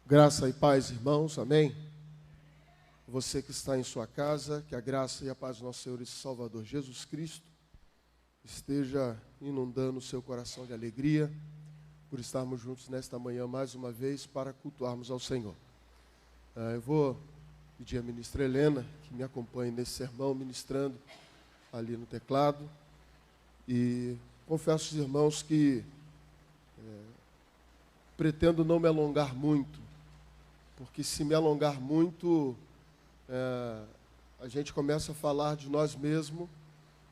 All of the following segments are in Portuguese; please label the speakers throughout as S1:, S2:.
S1: Graça e paz, irmãos, amém? Você que está em sua casa, que a graça e a paz do nosso Senhor e Salvador Jesus Cristo esteja inundando o seu coração de alegria por estarmos juntos nesta manhã mais uma vez para cultuarmos ao Senhor. Eu vou pedir à ministra Helena que me acompanhe nesse sermão, ministrando ali no teclado. E confesso aos irmãos que pretendo não me alongar muito, porque se me alongar muito, a gente começa a falar de nós mesmos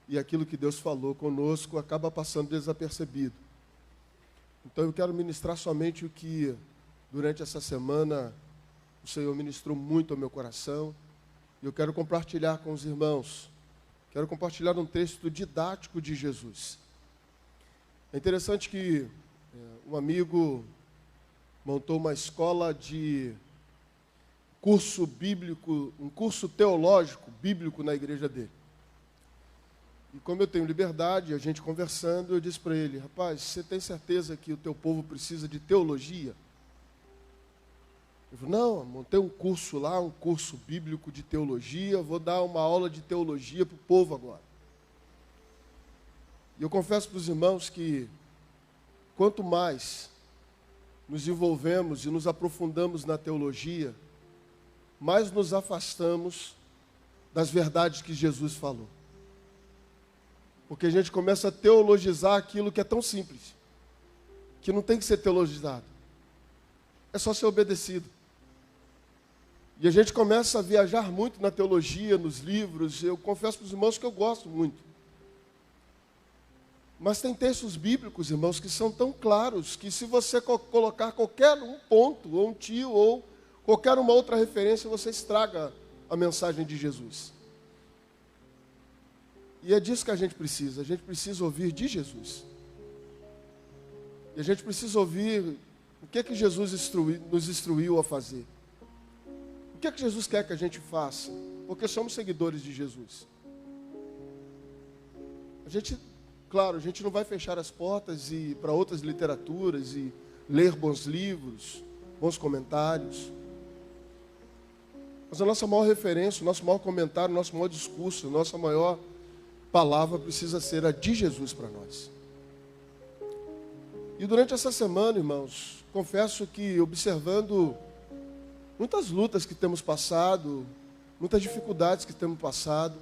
S1: e aquilo que Deus falou conosco acaba passando desapercebido. Então eu quero ministrar somente o que durante essa semana o Senhor ministrou muito ao meu coração e eu quero compartilhar com os irmãos. Quero compartilhar um texto didático de Jesus. É interessante que um amigo montou uma escola de curso bíblico, um curso teológico bíblico na igreja dele. E como eu tenho liberdade, a gente conversando, eu disse para ele: rapaz, você tem certeza que o teu povo precisa de teologia? Ele falou: não, montei um curso lá, um curso bíblico de teologia, vou dar uma aula de teologia para o povo agora. E eu confesso para os irmãos que quanto mais nos envolvemos e nos aprofundamos na teologia, mais nos afastamos das verdades que Jesus falou. Porque a gente começa a teologizar aquilo que é tão simples, que não tem que ser teologizado. É só ser obedecido. E a gente começa a viajar muito na teologia, nos livros. Eu confesso para os irmãos que eu gosto muito. Mas tem textos bíblicos, irmãos, que são tão claros que se você colocar qualquer um ponto, ou um tio, ou qualquer uma outra referência, você estraga a mensagem de Jesus. E é disso que a gente precisa ouvir de Jesus. E a gente precisa ouvir o que Jesus nos instruiu a fazer. O que Jesus quer que a gente faça? Porque somos seguidores de Jesus. Claro, a gente não vai fechar as portas para outras literaturas e ler bons livros, bons comentários. Mas a nossa maior referência, o nosso maior comentário, o nosso maior discurso, a nossa maior palavra precisa ser a de Jesus para nós. E durante essa semana, irmãos, confesso que observando muitas lutas que temos passado, muitas dificuldades que temos passado,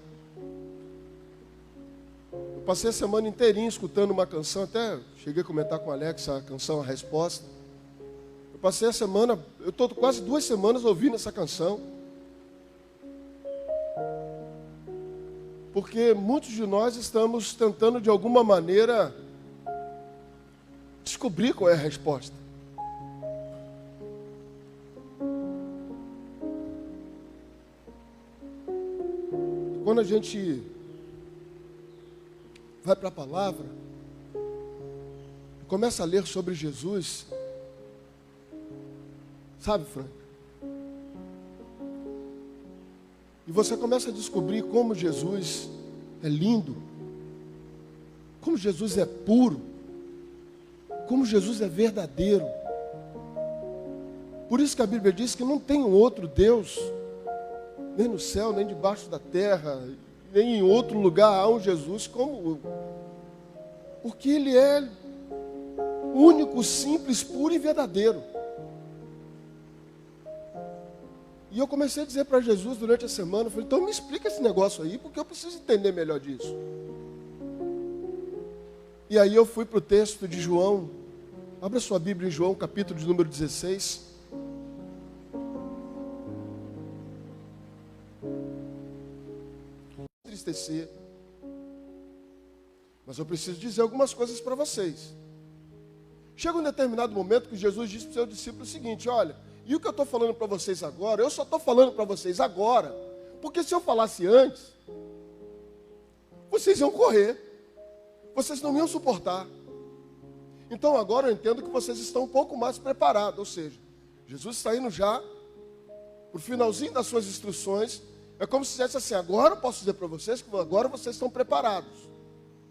S1: eu passei a semana inteirinha escutando uma canção, até cheguei a comentar com o Alex a canção A Resposta. Eu passei a semana, eu estou quase 2 semanas ouvindo essa canção. Porque muitos de nós estamos tentando de alguma maneira descobrir qual é a resposta. Quando a gente vai para a palavra, começa a ler sobre Jesus, sabe, Frank? E você começa a descobrir como Jesus é lindo, como Jesus é puro, como Jesus é verdadeiro. Por isso que a Bíblia diz que não tem um outro Deus, nem no céu, nem debaixo da terra, nem em outro lugar há um Jesus como... Porque Ele é único, simples, puro e verdadeiro. E eu comecei a dizer para Jesus durante a semana, eu falei: então me explica esse negócio aí, porque eu preciso entender melhor disso. E aí eu fui para o texto de João. Abra sua Bíblia em João, capítulo de número 16. Entristecer. Mas eu preciso dizer algumas coisas para vocês. Chega um determinado momento que Jesus disse para o seu discípulo o seguinte: olha, e o que eu estou falando para vocês agora, eu só estou falando para vocês agora, porque se eu falasse antes, vocês iam correr, vocês não iam suportar. Então agora eu entendo que vocês estão um pouco mais preparados, ou seja, Jesus está indo já para o finalzinho das suas instruções. É como se dissesse assim: agora eu posso dizer para vocês que agora vocês estão preparados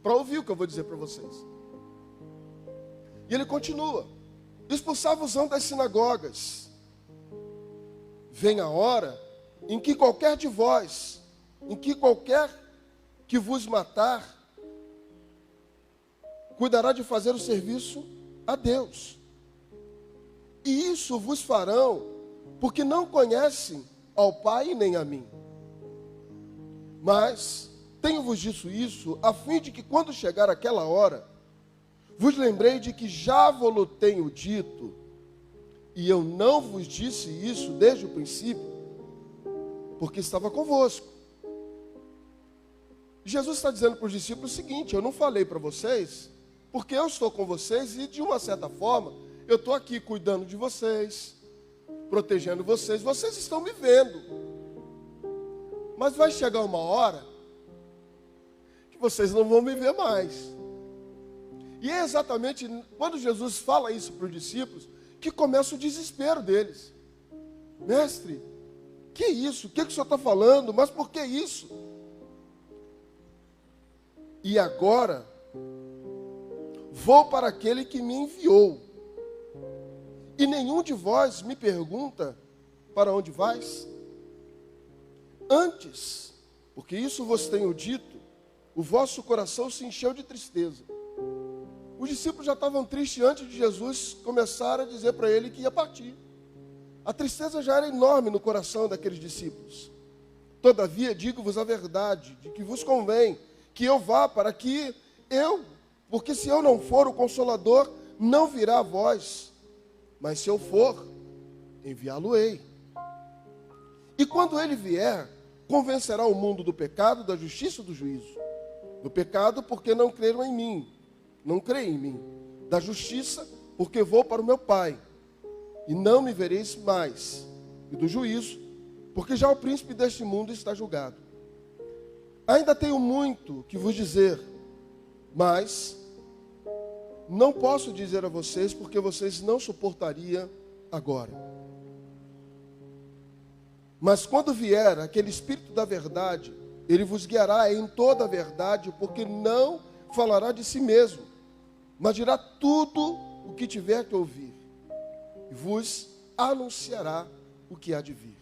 S1: para ouvir o que eu vou dizer para vocês. E ele continua: expulsar-vos-ão das sinagogas. vem a hora em que qualquer de vós, em que qualquer que vos matar, cuidará de fazer o serviço a Deus. E isso vos farão, porque não conhecem ao Pai nem a mim. Mas tenho-vos dito isso, a fim de que quando chegar aquela hora, vos lembrei de que já vos tenho dito, e eu não vos disse isso desde o princípio, porque estava convosco. Jesus está dizendo para os discípulos o seguinte: eu não falei para vocês, porque eu estou com vocês e de uma certa forma, eu estou aqui cuidando de vocês, protegendo vocês, vocês estão me vendo. Mas vai chegar uma hora que vocês não vão me ver mais. E é exatamente quando Jesus fala isso para os discípulos que começa o desespero deles. Mestre, que isso? O que o senhor está falando? Mas por que isso? E agora vou para aquele que me enviou. E nenhum de vós me pergunta: para onde vais? Antes, porque isso vos tenho dito, o vosso coração se encheu de tristeza. Os discípulos já estavam tristes antes de Jesus começar a dizer para ele que ia partir. A tristeza já era enorme no coração daqueles discípulos. Todavia, digo-vos a verdade, de que vos convém que eu vá para que porque se eu não for, o Consolador não virá a vós, mas se eu for, enviá-lo-ei. E quando ele vier, convencerá o mundo do pecado, da justiça e do juízo. Do pecado, porque não creram em mim, não creem em mim. Da justiça, porque vou para o meu Pai, e não me vereis mais. E do juízo, porque já o príncipe deste mundo está julgado. Ainda tenho muito que vos dizer, mas não posso dizer a vocês, porque vocês não suportariam agora. Mas quando vier aquele Espírito da verdade, ele vos guiará em toda a verdade, porque não falará de si mesmo, mas dirá tudo o que tiver que ouvir, e vos anunciará o que há de vir.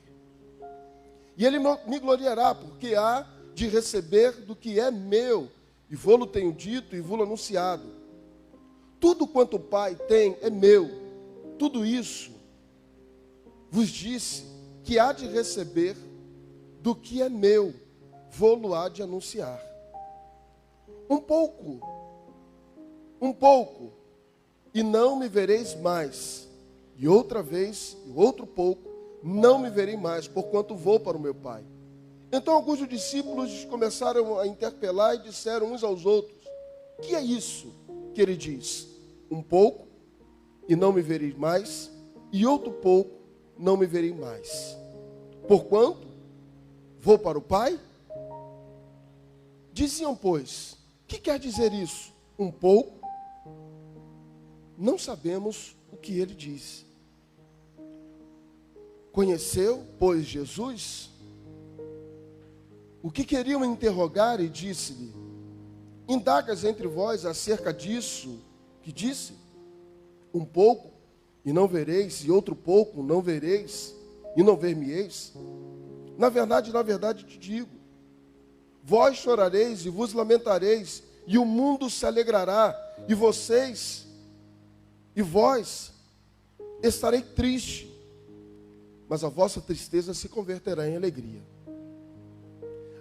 S1: E ele me gloriará, porque há de receber do que é meu, e vou-lo tenho dito e vou-lo anunciado. Tudo quanto o Pai tem é meu, tudo isso vos disse que há de receber do que é meu, vou-lo há de anunciar. Um pouco, e não me vereis mais, e outra vez, e outro pouco, não me verei mais, porquanto vou para o meu Pai. Então alguns dos discípulos começaram a interpelar e disseram uns aos outros: que é isso que ele diz? Um pouco, e não me verei mais, e outro pouco, não me verei mais. Porquanto vou para o Pai? Diziam, pois, que quer dizer isso? Um pouco? Não sabemos o que ele diz. Conheceu, pois, Jesus o que queriam interrogar, e disse-lhe: indagas entre vós acerca disso que disse? Um pouco, e não vereis, e outro pouco, não vereis, e não ver-me-eis? Na verdade te digo, vós chorareis e vos lamentareis, e o mundo se alegrará, e vós estarei triste, mas a vossa tristeza se converterá em alegria.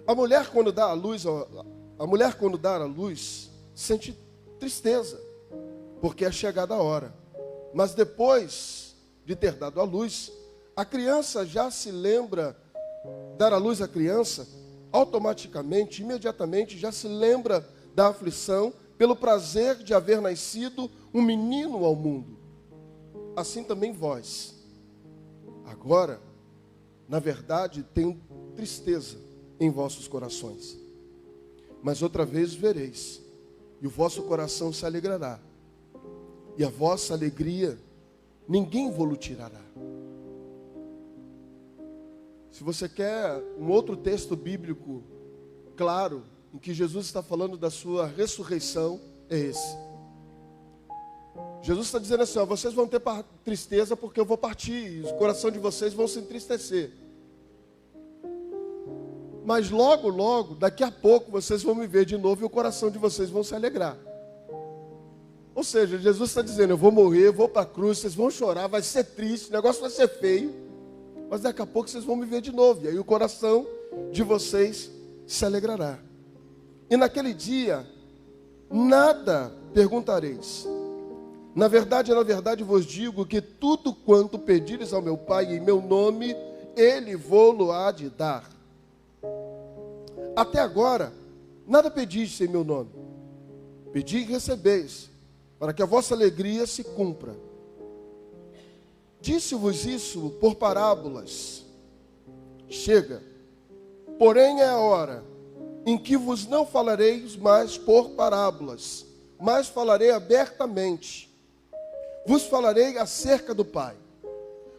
S1: A mulher quando dá à luz, sente tristeza, porque é chegada a hora. Mas depois de ter dado à luz, a criança já se lembra, dar à luz à criança, automaticamente, imediatamente, já se lembra da aflição, pelo prazer de haver nascido um menino ao mundo. Assim também vós. Agora, na verdade, tenho tristeza em vossos corações. Mas outra vez vereis, e o vosso coração se alegrará, e a vossa alegria ninguém vos tirará. Se você quer um outro texto bíblico claro, em que Jesus está falando da sua ressurreição, é esse. Jesus está dizendo assim, ó, vocês vão ter tristeza porque eu vou partir, e o coração de vocês vão se entristecer. Mas logo, logo, daqui a pouco, vocês vão me ver de novo e o coração de vocês vão se alegrar. Ou seja, Jesus está dizendo, eu vou morrer, eu vou para a cruz, vocês vão chorar, vai ser triste, o negócio vai ser feio, mas daqui a pouco vocês vão me ver de novo, e aí o coração de vocês se alegrará. E naquele dia, nada perguntareis. Na verdade vos digo que tudo quanto pedires ao meu Pai em meu nome, Ele vô-lo há de dar. Até agora, nada pediste em meu nome. Pedi e recebeis, para que a vossa alegria se cumpra. Disse-vos isso por parábolas. Chega, porém é a hora em que vos não falareis mais por parábolas, mas falarei abertamente. Vos falarei acerca do Pai.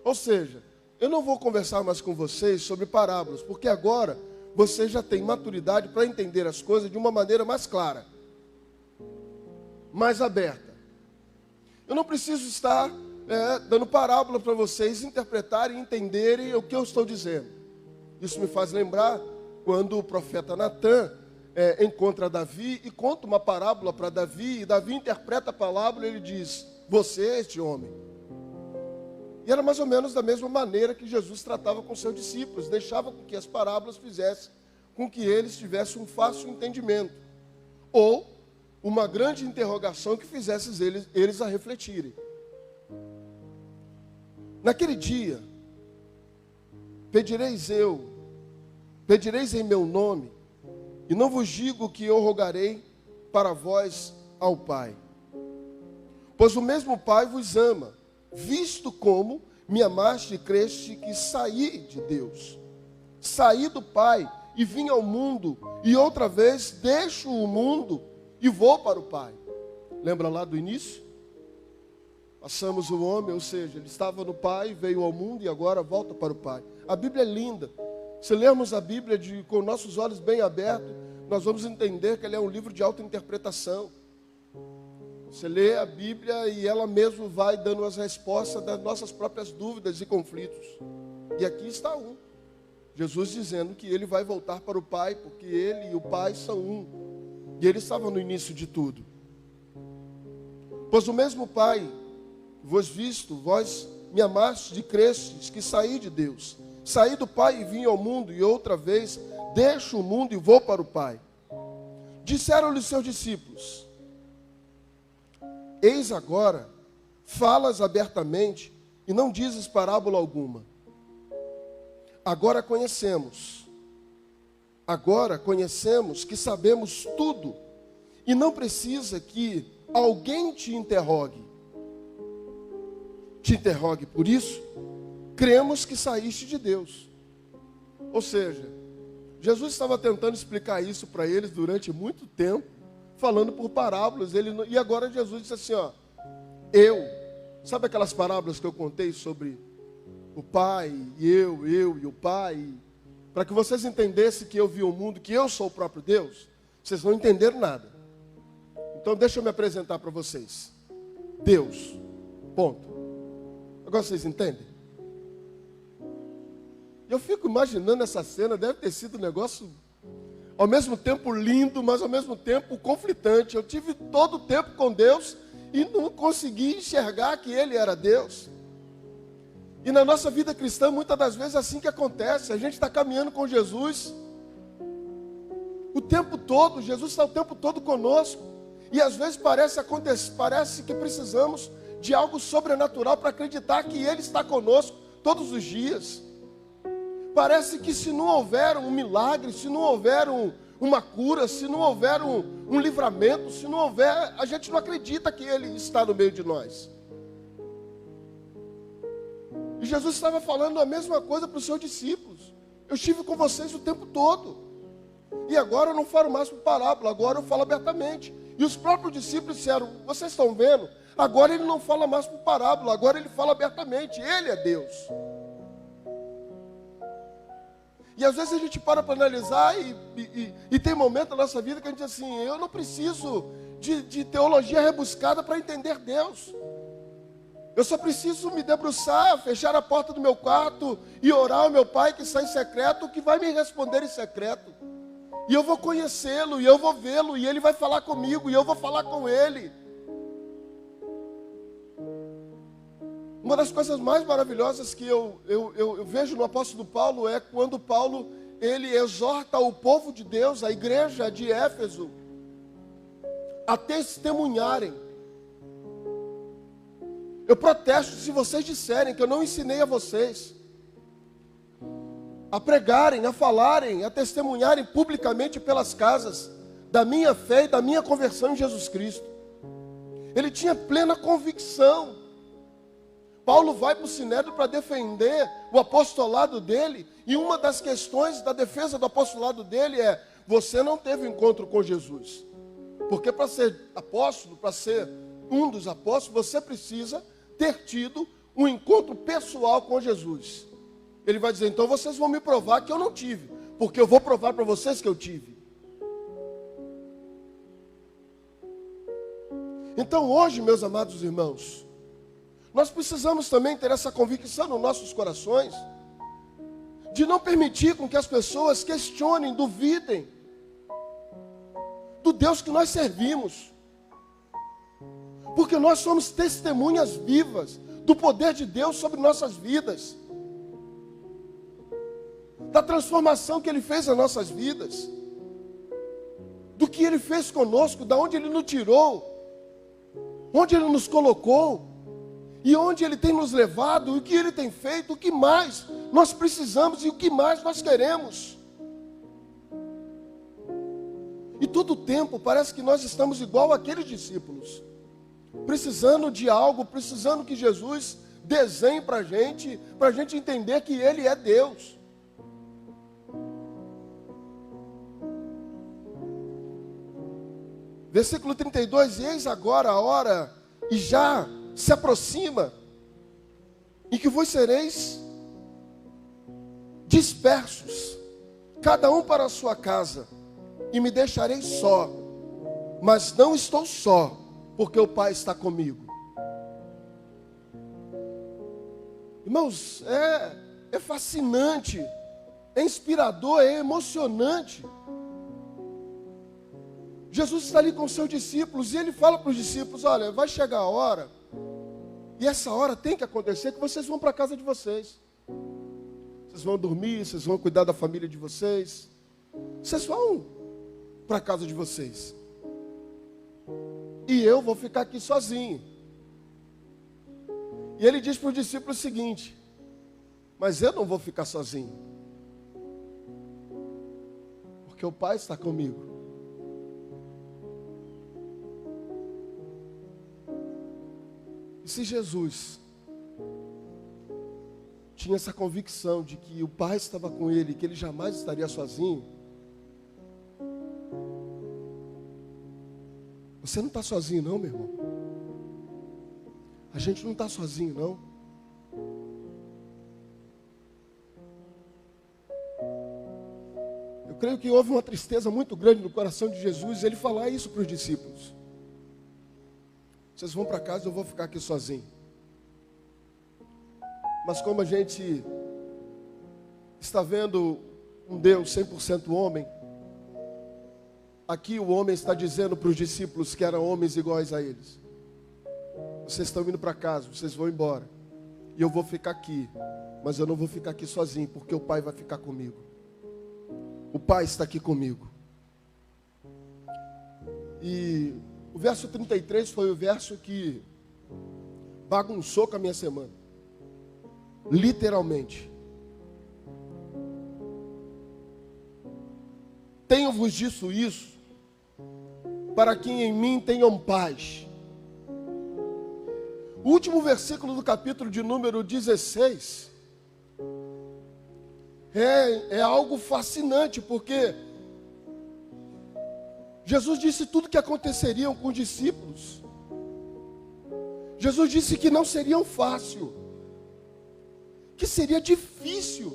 S1: Ou seja, eu não vou conversar mais com vocês sobre parábolas, porque agora vocês já têm maturidade para entender as coisas de uma maneira mais clara, mais aberta. Eu não preciso estar dando parábola para vocês interpretarem e entenderem o que eu estou dizendo. Isso me faz lembrar quando o profeta Natã encontra Davi e conta uma parábola para Davi, e Davi interpreta a palavra e ele diz, você é este homem. E era mais ou menos da mesma maneira que Jesus tratava com seus discípulos, deixava com que as parábolas fizessem com que eles tivessem um fácil entendimento, ou uma grande interrogação que fizesse eles a refletirem. Naquele dia, pedireis em meu nome, e não vos digo que eu rogarei para vós ao Pai. Pois o mesmo Pai vos ama, visto como me amaste e creste que saí de Deus. Saí do Pai e vim ao mundo, e outra vez deixo o mundo e vou para o Pai. Lembra lá do início? Passamos o homem, ou seja, ele estava no Pai, veio ao mundo e agora volta para o Pai. A Bíblia é linda. Se lermos a Bíblia com nossos olhos bem abertos, nós vamos entender que ela é um livro de autointerpretação. Você lê a Bíblia e ela mesmo vai dando as respostas das nossas próprias dúvidas e conflitos. E aqui está um. Jesus dizendo que ele vai voltar para o Pai, porque ele e o Pai são um. E ele estava no início de tudo. Pois o mesmo Pai vos visto, vós me amastes e crestes, que saí de Deus. Saí do Pai e vim ao mundo, e outra vez deixo o mundo e vou para o Pai. Disseram-lhe seus discípulos, eis agora, falas abertamente, e não dizes parábola alguma. Agora conhecemos que sabemos tudo, e não precisa que alguém te interrogue. Por isso, cremos que saíste de Deus. Ou seja, Jesus estava tentando explicar isso para eles durante muito tempo, falando por parábolas. E agora Jesus disse assim, ó, sabe aquelas parábolas que eu contei sobre o Pai, e eu e o Pai, para que vocês entendessem que eu vi o mundo, que eu sou o próprio Deus? Vocês não entenderam nada. Então deixa eu me apresentar para vocês. Deus, ponto. Agora vocês entendem? Eu fico imaginando essa cena, deve ter sido um negócio, ao mesmo tempo lindo, mas ao mesmo tempo conflitante. Eu tive todo o tempo com Deus e não consegui enxergar que Ele era Deus. E na nossa vida cristã, muitas das vezes é assim que acontece. A gente está caminhando com Jesus o tempo todo, Jesus está o tempo todo conosco. E às vezes parece que precisamos de algo sobrenatural para acreditar que Ele está conosco todos os dias. Parece que se não houver um milagre, se não houver uma cura, se não houver um livramento, se não houver, a gente não acredita que Ele está no meio de nós. E Jesus estava falando a mesma coisa para os seus discípulos. Eu estive com vocês o tempo todo. E agora eu não falo mais por parábola, agora eu falo abertamente. E os próprios discípulos disseram, vocês estão vendo? Agora ele não fala mais por parábola, agora ele fala abertamente, Ele é Deus. E às vezes a gente para analisar e tem momentos na nossa vida que a gente diz assim, eu não preciso de teologia rebuscada para entender Deus. Eu só preciso me debruçar, fechar a porta do meu quarto e orar ao meu Pai que está em secreto, que vai me responder em secreto. E eu vou conhecê-lo, e eu vou vê-lo, e ele vai falar comigo, e eu vou falar com ele. Uma das coisas mais maravilhosas que eu vejo no apóstolo Paulo é quando Paulo, ele exorta o povo de Deus, a igreja de Éfeso, a testemunharem. Eu protesto se vocês disserem que eu não ensinei a vocês a pregarem, a falarem, a testemunharem publicamente pelas casas da minha fé e da minha conversão em Jesus Cristo. Ele tinha plena convicção. Paulo vai para o Sinédrio para defender o apostolado dele, e uma das questões da defesa do apostolado dele é: você não teve encontro com Jesus. Porque para ser apóstolo, para ser um dos apóstolos, você precisa ter tido um encontro pessoal com Jesus. Ele vai dizer: então vocês vão me provar que eu não tive, porque eu vou provar para vocês que eu tive. Então hoje, meus amados irmãos, nós precisamos também ter essa convicção nos nossos corações, de não permitir com que as pessoas questionem, duvidem do Deus que nós servimos. Porque nós somos testemunhas vivas do poder de Deus sobre nossas vidas, da transformação que Ele fez nas nossas vidas, do que Ele fez conosco, da onde Ele nos tirou, onde Ele nos colocou, e onde Ele tem nos levado, o que Ele tem feito, o que mais nós precisamos e o que mais nós queremos. E todo o tempo parece que nós estamos igual àqueles discípulos, precisando de algo, precisando que Jesus desenhe para a gente entender que Ele é Deus. Versículo 32, eis agora a hora, e já se aproxima, em que vós sereis dispersos, cada um para a sua casa, e me deixarei só, mas não estou só, porque o Pai está comigo. Irmãos, é fascinante, é inspirador, é emocionante. Jesus está ali com os seus discípulos, e Ele fala para os discípulos: olha, vai chegar a hora, e essa hora tem que acontecer, que vocês vão para a casa de vocês. Vocês vão dormir, vocês vão cuidar da família de vocês. Vocês vão para a casa de vocês. E eu vou ficar aqui sozinho. E Ele diz para os discípulos o seguinte: mas eu não vou ficar sozinho, porque o Pai está comigo. E se Jesus tinha essa convicção de que o Pai estava com ele, que ele jamais estaria sozinho, você não está sozinho não, meu irmão. A gente não está sozinho não. Eu creio que houve uma tristeza muito grande no coração de Jesus, ele falar isso para os discípulos: vocês vão para casa, eu vou ficar aqui sozinho. Mas como a gente está vendo um Deus 100% homem, aqui o homem está dizendo para os discípulos que eram homens iguais a eles: vocês estão indo para casa, vocês vão embora, e eu vou ficar aqui, mas eu não vou ficar aqui sozinho, porque o Pai vai ficar comigo. O Pai está aqui comigo. E o verso 33 foi o verso que bagunçou com a minha semana. Literalmente. Tenho-vos dito isso, para que em mim tenham paz. O último versículo do capítulo de número 16 é algo fascinante, porque Jesus disse tudo que aconteceria com os discípulos. Jesus disse que não seria fácil, que seria difícil.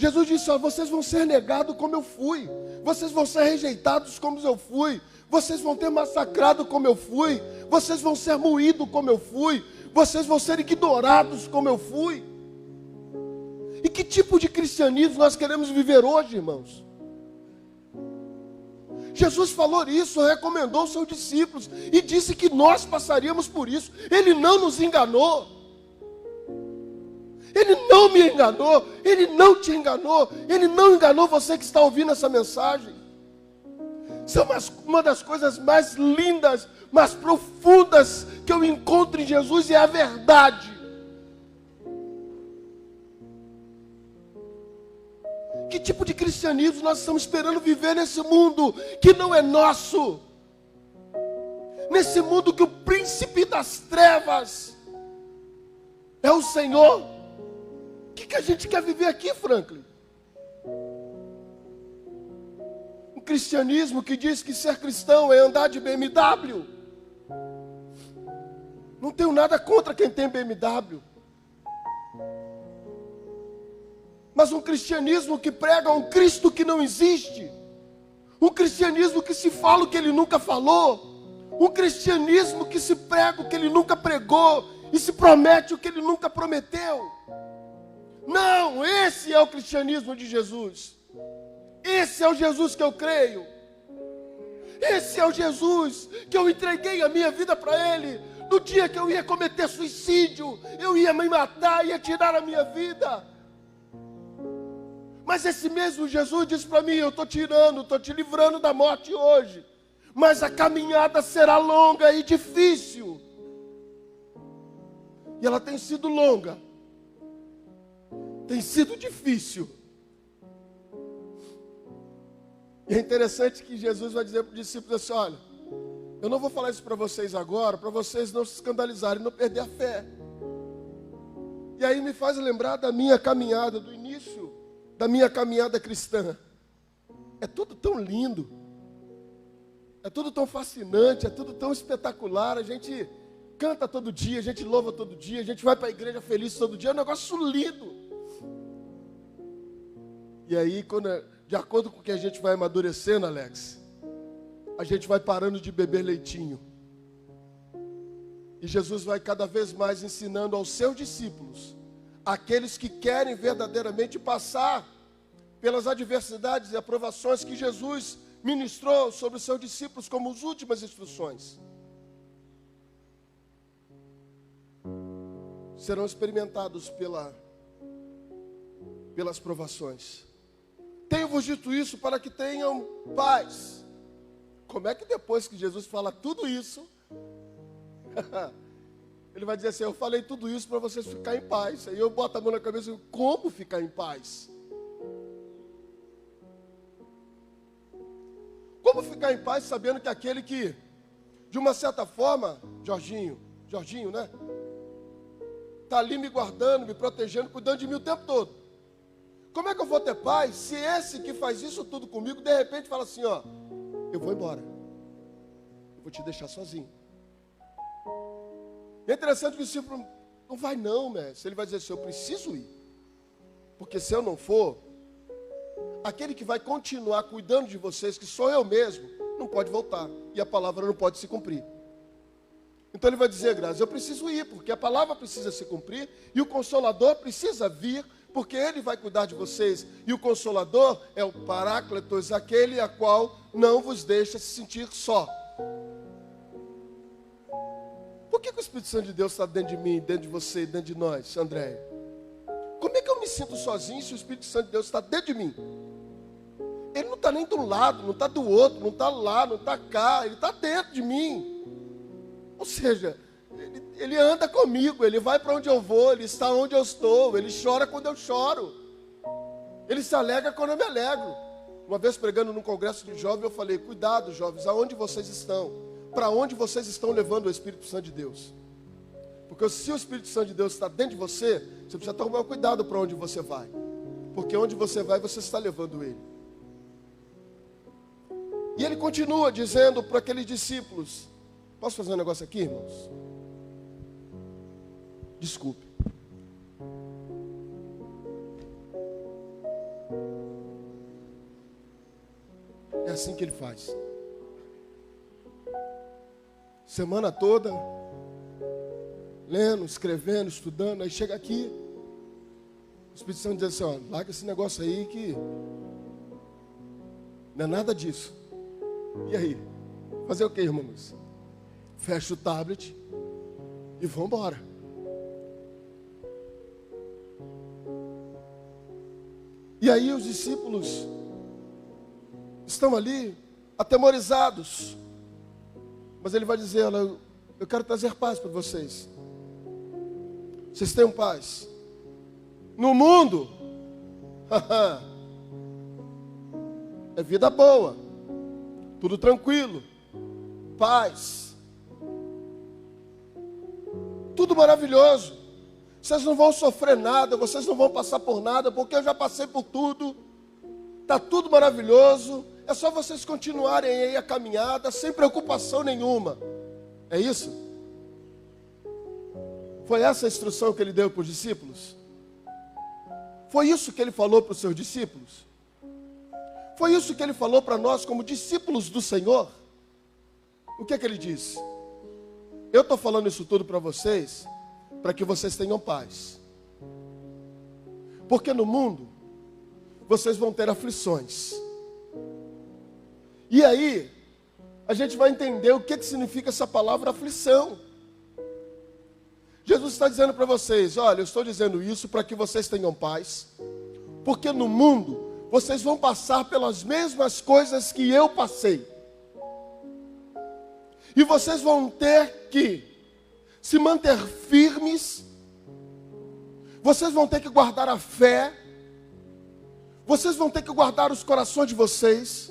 S1: Jesus disse: ó, vocês vão ser negados como eu fui, vocês vão ser rejeitados como eu fui, vocês vão ter massacrado como eu fui, vocês vão ser moídos como eu fui, vocês vão ser ignorados como eu fui. E que tipo de cristianismo nós queremos viver hoje, irmãos? Jesus falou isso, recomendou aos seus discípulos e disse que nós passaríamos por isso. Ele não nos enganou. Ele não me enganou. Ele não te enganou. Ele não enganou você que está ouvindo essa mensagem. São uma das coisas mais lindas, mais profundas que eu encontro em Jesus, é a verdade. Que tipo de cristianismo nós estamos esperando viver nesse mundo que não é nosso? Nesse mundo que o príncipe das trevas é o Senhor. O que a gente quer viver aqui, Franklin? Um cristianismo que diz que ser cristão é andar de BMW. Não tenho nada contra quem tem BMW. Mas um cristianismo que prega um Cristo que não existe. Um cristianismo que se fala o que ele nunca falou. Um cristianismo que se prega o que ele nunca pregou. E se promete o que ele nunca prometeu. Não, esse é o cristianismo de Jesus. Esse é o Jesus que eu creio. Esse é o Jesus que eu entreguei a minha vida para Ele. No dia que eu ia cometer suicídio, eu ia me matar, ia tirar a minha vida. Mas esse mesmo Jesus disse para mim: eu estou te livrando da morte hoje. Mas a caminhada será longa e difícil. E ela tem sido longa. Tem sido difícil. E é interessante que Jesus vai dizer para os discípulos assim: olha, eu não vou falar isso para vocês agora, para vocês não se escandalizarem, não perder a fé. E aí me faz lembrar da minha caminhada, do início da minha caminhada cristã. É tudo tão lindo, é tudo tão fascinante, é tudo tão espetacular. A gente canta todo dia, a gente louva todo dia, a gente vai para a igreja feliz todo dia, é um negócio lindo. E aí, de acordo com o que a gente vai amadurecendo, Alex, a gente vai parando de beber leitinho. E Jesus vai cada vez mais ensinando aos seus discípulos, aqueles que querem verdadeiramente passar pelas adversidades e aprovações que Jesus ministrou sobre os seus discípulos como as últimas instruções. Serão experimentados pelas provações. Tenho-vos dito isso para que tenham paz. Como é que depois que Jesus fala tudo isso, ele vai dizer assim: eu falei tudo isso para vocês ficarem em paz. Aí eu boto a mão na cabeça e digo: como ficar em paz? Como ficar em paz sabendo que aquele que, de uma certa forma, Jorginho, né? Está ali me guardando, me protegendo, cuidando de mim o tempo todo. Como é que eu vou ter paz se esse que faz isso tudo comigo, de repente fala assim: ó, eu vou embora, eu vou te deixar sozinho. É interessante que o discípulo não vai não, mestre. Ele vai dizer assim: eu preciso ir, porque se eu não for, aquele que vai continuar cuidando de vocês, que sou eu mesmo, não pode voltar, e a palavra não pode se cumprir. Então ele vai dizer: Graça, eu preciso ir, porque a palavra precisa se cumprir, e o Consolador precisa vir, porque Ele vai cuidar de vocês. E o Consolador é o Paráclitos, aquele a qual não vos deixa se sentir só. Por que o Espírito Santo de Deus está dentro de mim, dentro de você, dentro de nós, André? Como é que eu me sinto sozinho se o Espírito Santo de Deus está dentro de mim? Ele não está nem do lado, não está do outro, não está lá, não está cá, ele está dentro de mim. Ou seja, ele anda comigo, ele vai para onde eu vou, ele está onde eu estou, ele chora quando eu choro, ele se alegra quando eu me alegro. Uma vez pregando num congresso de jovens, eu falei: cuidado, jovens, aonde vocês estão? Para onde vocês estão levando o Espírito Santo de Deus? Porque se o Espírito Santo de Deus está dentro de você, você precisa tomar cuidado para onde você vai, porque onde você vai, você está levando ele. E ele continua dizendo para aqueles discípulos: posso fazer um negócio aqui, irmãos? Desculpe. assim que ele faz. Semana toda, lendo, escrevendo, estudando, aí chega aqui, o Espírito Santo diz assim, ó, larga esse negócio aí que não é nada disso. E aí? Fazer o que, irmãos? Fecha o tablet e vamos embora. E aí os discípulos estão ali atemorizados. Mas ele vai dizer, olha, eu quero trazer paz para vocês. Vocês tenham paz. No mundo, é vida boa, tudo tranquilo, paz, tudo maravilhoso. Vocês não vão sofrer nada, vocês não vão passar por nada, porque eu já passei por tudo. Está tudo maravilhoso, é só vocês continuarem aí a caminhada, sem preocupação nenhuma. É isso? Foi essa a instrução que ele deu para os discípulos? Foi isso que ele falou para os seus discípulos? Foi isso que ele falou para nós como discípulos do Senhor? O que é que ele disse? Eu estou falando isso tudo para vocês, para que vocês tenham paz. Porque no mundo, vocês vão ter aflições. E aí, a gente vai entender o que significa essa palavra aflição. Jesus está dizendo para vocês, olha, eu estou dizendo isso para que vocês tenham paz. Porque no mundo, vocês vão passar pelas mesmas coisas que eu passei. E vocês vão ter que se manter firmes. Vocês vão ter que guardar a fé. Vocês vão ter que guardar os corações de vocês.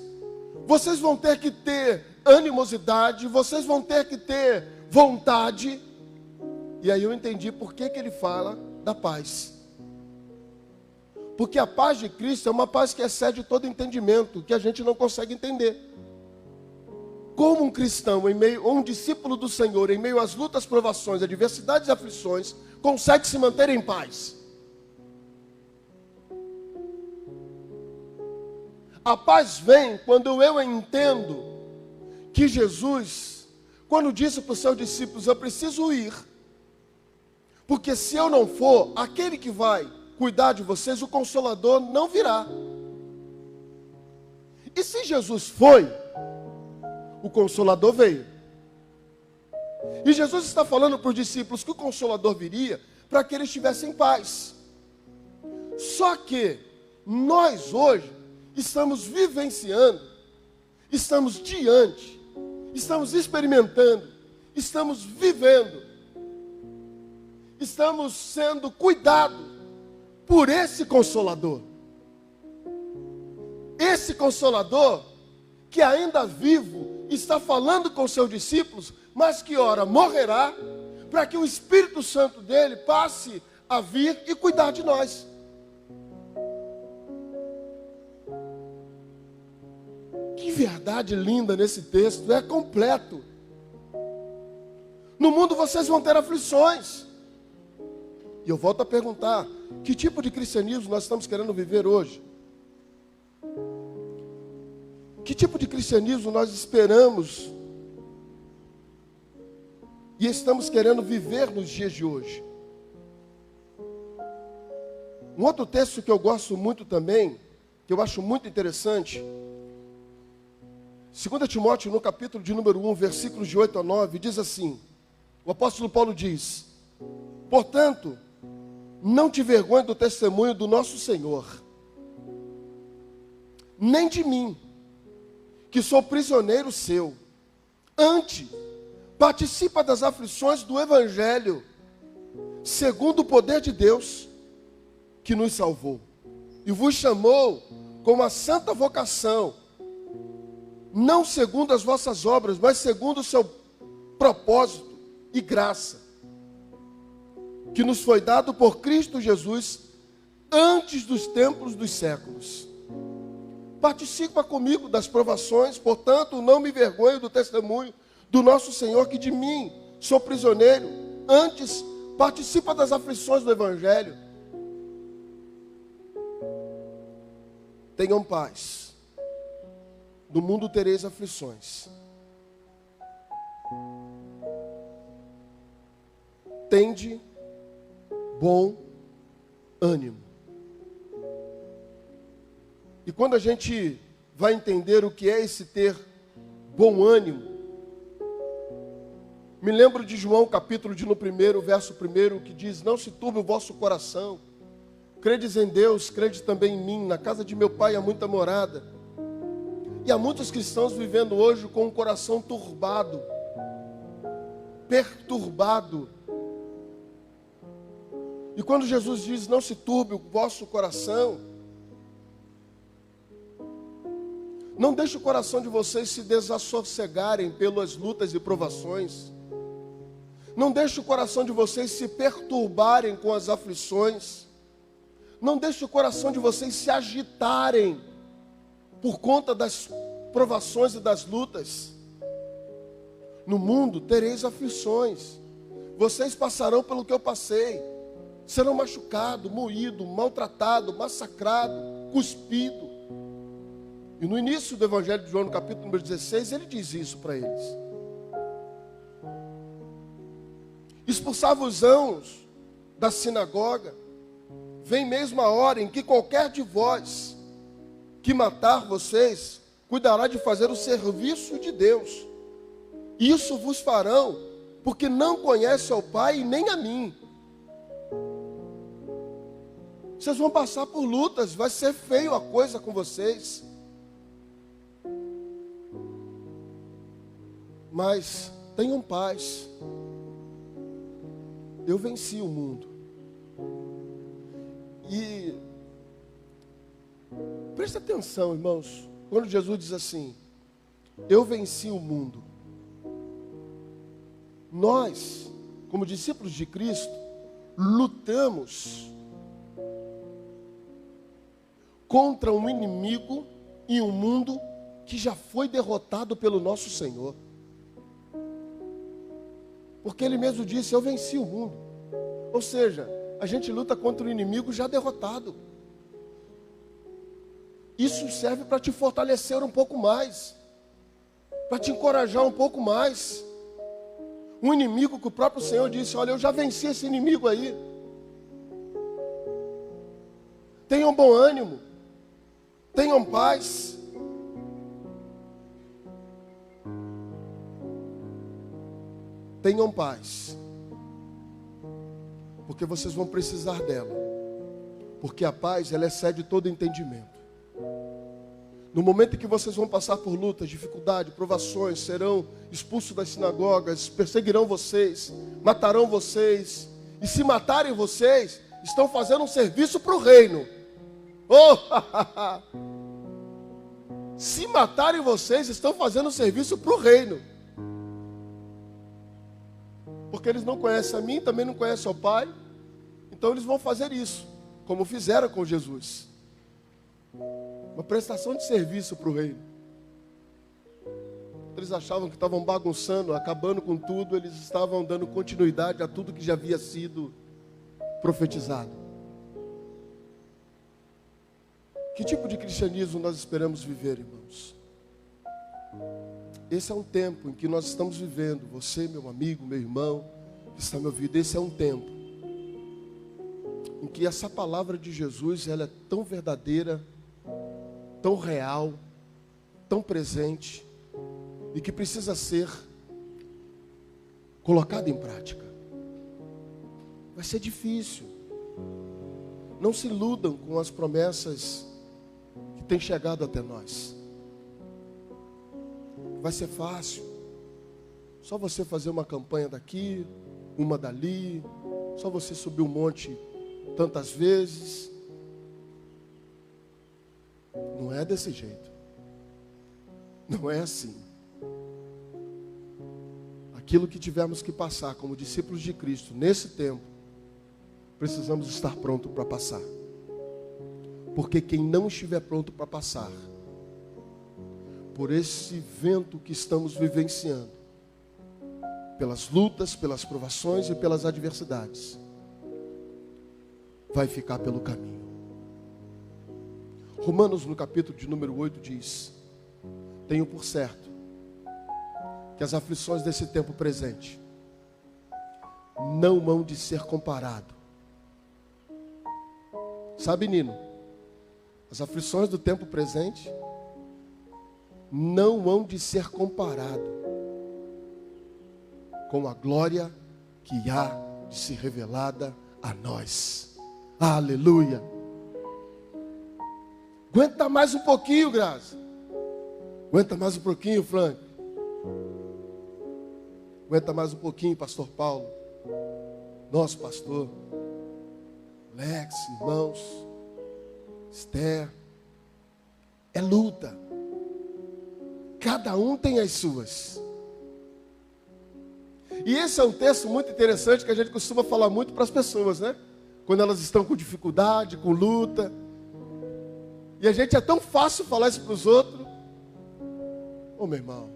S1: Vocês vão ter que ter animosidade. Vocês vão ter que ter vontade. E aí eu entendi por que ele fala da paz. Porque a paz de Cristo é uma paz que excede todo entendimento, que a gente não consegue entender. Como um cristão, ou um discípulo do Senhor, em meio às lutas, provações, adversidades e aflições, consegue se manter em paz? A paz vem quando eu entendo que Jesus, quando disse para os seus discípulos, eu preciso ir, porque se eu não for, aquele que vai cuidar de vocês, o Consolador não virá. E se Jesus foi, o Consolador veio. E Jesus está falando para os discípulos que o Consolador viria para que eles tivessem paz. Só que nós hoje estamos vivenciando, estamos diante, estamos experimentando, estamos vivendo, estamos sendo cuidados por esse Consolador. Esse Consolador que ainda vivo está falando com seus discípulos, mas que ora morrerá, para que o Espírito Santo dele passe a vir e cuidar de nós. Que verdade linda nesse texto, é completo. No mundo vocês vão ter aflições. E eu volto a perguntar, que tipo de cristianismo nós estamos querendo viver hoje? Que tipo de cristianismo nós esperamos e estamos querendo viver nos dias de hoje? Um outro texto que eu gosto muito também, que eu acho muito interessante, 2 Timóteo, no capítulo de número 1, versículos de 8 a 9, diz assim, o apóstolo Paulo diz, portanto, não te envergonhe do testemunho do nosso Senhor, nem de mim, que sou prisioneiro seu. Antes, participa das aflições do Evangelho, segundo o poder de Deus, que nos salvou, e vos chamou com uma santa vocação, não segundo as vossas obras, mas segundo o seu propósito e graça, que nos foi dado por Cristo Jesus, antes dos tempos dos séculos. Participa comigo das provações, portanto, não me envergonho do testemunho do nosso Senhor, que de mim sou prisioneiro. Antes, participa das aflições do Evangelho. Tenham paz. No mundo tereis aflições. Tende bom ânimo. E quando a gente vai entender o que é esse ter bom ânimo, me lembro de João, capítulo de no 1, verso 1, que diz: não se turbe o vosso coração, credes em Deus, crede também em mim, na casa de meu pai há muita morada. E há muitos cristãos vivendo hoje com o coração turbado, perturbado. E quando Jesus diz: não se turbe o vosso coração, não deixe o coração de vocês se desassossegarem pelas lutas e provações. Não deixe o coração de vocês se perturbarem com as aflições. Não deixe o coração de vocês se agitarem por conta das provações e das lutas. No mundo tereis aflições. Vocês passarão pelo que eu passei. Serão machucados, moídos, maltratados, massacrados, cuspidos. E no início do Evangelho de João, no capítulo número 16, ele diz isso para eles. Expulsar-vos-ão da sinagoga. Vem mesmo a hora em que qualquer de vós que matar vocês, cuidará de fazer o serviço de Deus. Isso vos farão, porque não conhecem ao Pai e nem a mim. Vocês vão passar por lutas, vai ser feio a coisa com vocês. Mas tenham paz. Eu venci o mundo. E preste atenção, irmãos, quando Jesus diz assim: eu venci o mundo. Nós, como discípulos de Cristo, lutamos contra um inimigo e um mundo que já foi derrotado pelo nosso Senhor. Porque Ele mesmo disse: eu venci o mundo. Ou seja, a gente luta contra um inimigo já derrotado. Isso serve para te fortalecer um pouco mais, para te encorajar um pouco mais. Um inimigo que o próprio Senhor disse: olha, eu já venci esse inimigo aí. Tenham bom ânimo, tenham paz. Tenham paz, porque vocês vão precisar dela, porque a paz, ela excede todo entendimento. No momento em que vocês vão passar por lutas, dificuldades, provações, serão expulsos das sinagogas, perseguirão vocês, matarão vocês, e se matarem vocês, estão fazendo um serviço para o reino. Oh! Se matarem vocês, estão fazendo um serviço para o reino. Porque eles não conhecem a mim, também não conhecem ao Pai. Então eles vão fazer isso, como fizeram com Jesus. Uma prestação de serviço para o reino. Eles achavam que estavam bagunçando, acabando com tudo. Eles estavam dando continuidade a tudo que já havia sido profetizado. Que tipo de cristianismo nós esperamos viver, irmãos? Esse é um tempo em que nós estamos vivendo. Você, meu amigo, meu irmão, que está me ouvindo, esse é um tempo em que essa palavra de Jesus, ela é tão verdadeira, tão real, tão presente, e que precisa ser colocada em prática. Vai ser difícil. Não se iludam com as promessas que têm chegado até nós. Vai ser fácil. Só você fazer uma campanha daqui, uma dali. Só você subir um monte tantas vezes. Não é desse jeito. Não é assim. Aquilo que tivermos que passar como discípulos de Cristo nesse tempo, precisamos estar prontos para passar. Porque quem não estiver pronto para passar, por esse vento que estamos vivenciando, pelas lutas, pelas provações e pelas adversidades, vai ficar pelo caminho. Romanos, no capítulo de número 8, diz: tenho por certo que as aflições desse tempo presente não hão de ser comparado. Sabe, Nino? As aflições do tempo presente não hão de ser comparado com a glória que há de ser revelada a nós. Aleluia! Aguenta mais um pouquinho, Graça. Aguenta mais um pouquinho, Frank. Aguenta mais um pouquinho, pastor Paulo. Nosso pastor. Lex, irmãos. Esther. É luta. Cada um tem as suas. E esse é um texto muito interessante que a gente costuma falar muito para as pessoas, né? Quando elas estão com dificuldade, com luta. E a gente é tão fácil falar isso para os outros. Ô, meu irmão,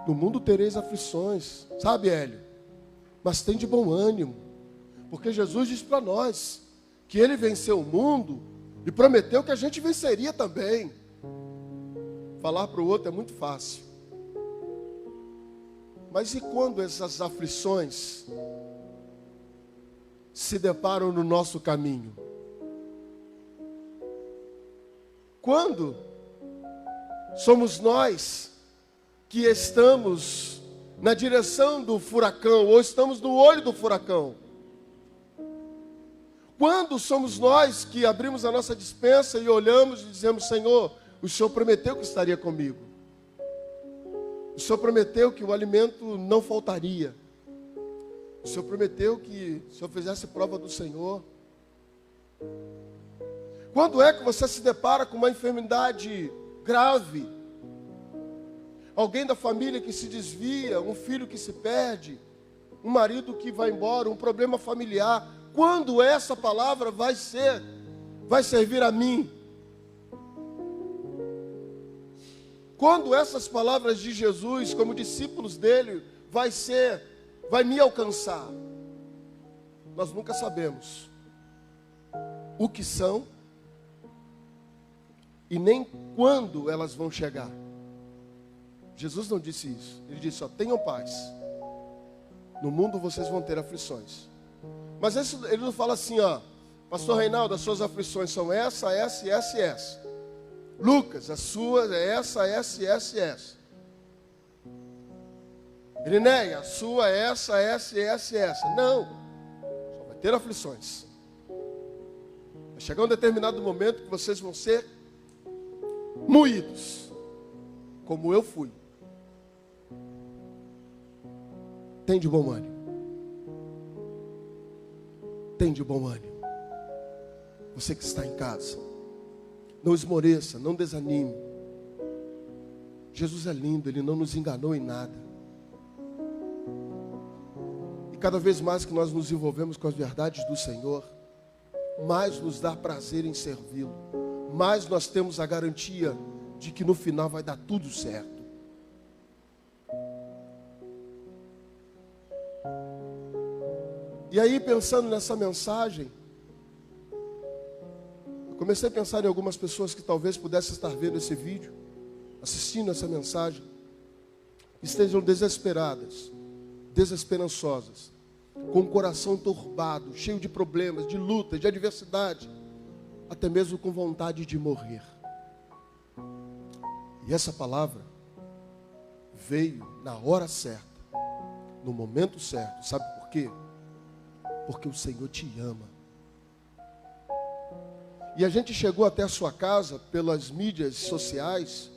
S1: no mundo tereis aflições, sabe, Hélio? Mas tem de bom ânimo. Porque Jesus disse para nós que Ele venceu o mundo e prometeu que a gente venceria também. Falar para o outro é muito fácil. Mas e quando essas aflições se deparam no nosso caminho? Quando somos nós que estamos na direção do furacão ou estamos no olho do furacão? Quando somos nós que abrimos a nossa despensa e olhamos e dizemos: Senhor, o Senhor prometeu que estaria comigo. O Senhor prometeu que o alimento não faltaria. O Senhor prometeu que se eu fizesse prova do Senhor. Quando é que você se depara com uma enfermidade grave? Alguém da família que se desvia, um filho que se perde, um marido que vai embora, um problema familiar. Quando essa palavra vai servir a mim? Quando essas palavras de Jesus, como discípulos dele, vai me alcançar? Nós nunca sabemos o que são e nem quando elas vão chegar. Jesus não disse isso. Ele disse: ó, tenham paz. No mundo vocês vão ter aflições. Mas ele não fala assim, ó, pastor Reinaldo, as suas aflições são essa, essa e essa e essa. Lucas, as suas é essa, essa e essa e essa. Irineia, a sua é essa, essa e essa e essa. Não, só vai ter aflições. Vai chegar um determinado momento que vocês vão ser moídos, como eu fui. Tem de bom ânimo. Tem de bom ânimo. Você que está em casa, não esmoreça, não desanime. Jesus é lindo, Ele não nos enganou em nada. E cada vez mais que nós nos envolvemos com as verdades do Senhor, mais nos dá prazer em servi-lo. Mais nós temos a garantia de que no final vai dar tudo certo. E aí, pensando nessa mensagem, eu comecei a pensar em algumas pessoas que talvez pudessem estar vendo esse vídeo, assistindo essa mensagem, estejam desesperadas, desesperançosas, com o coração turbado, cheio de problemas, de luta, de adversidade, até mesmo com vontade de morrer. E essa palavra veio na hora certa, no momento certo. Sabe por quê? Porque o Senhor te ama. E a gente chegou até a sua casa pelas mídias sociais,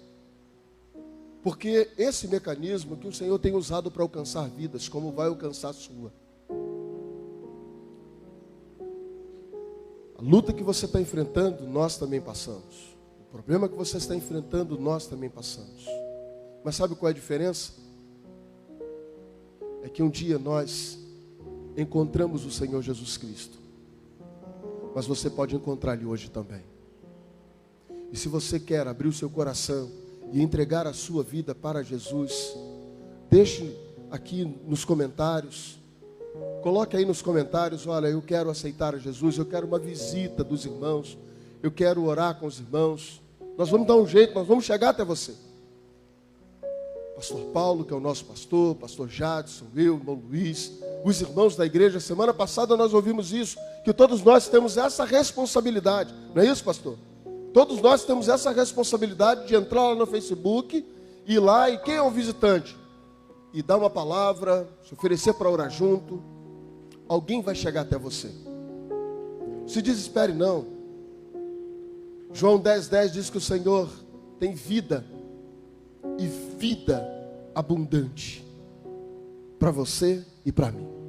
S1: porque esse mecanismo que o Senhor tem usado para alcançar vidas, como vai alcançar a sua. A luta que você está enfrentando, nós também passamos. O problema que você está enfrentando, nós também passamos. Mas sabe qual é a diferença? É que um dia nós encontramos o Senhor Jesus Cristo. Mas você pode encontrar Ele hoje também. E se você quer abrir o seu coração e entregar a sua vida para Jesus, deixe aqui nos comentários. Coloque aí nos comentários: olha, eu quero aceitar a Jesus, eu quero uma visita dos irmãos, eu quero orar com os irmãos. Nós vamos dar um jeito, nós vamos chegar até você. Pastor Paulo, que é o nosso pastor, pastor Jadson, eu, irmão Luiz, os irmãos da igreja. Semana passada nós ouvimos isso, que todos nós temos essa responsabilidade. Não é isso, pastor? Todos nós temos essa responsabilidade de entrar lá no Facebook, ir lá e quem é o visitante? E dar uma palavra, se oferecer para orar junto. Alguém vai chegar até você. Se desespere não. João 10:10 diz que o Senhor tem vida e vida abundante para você e para mim.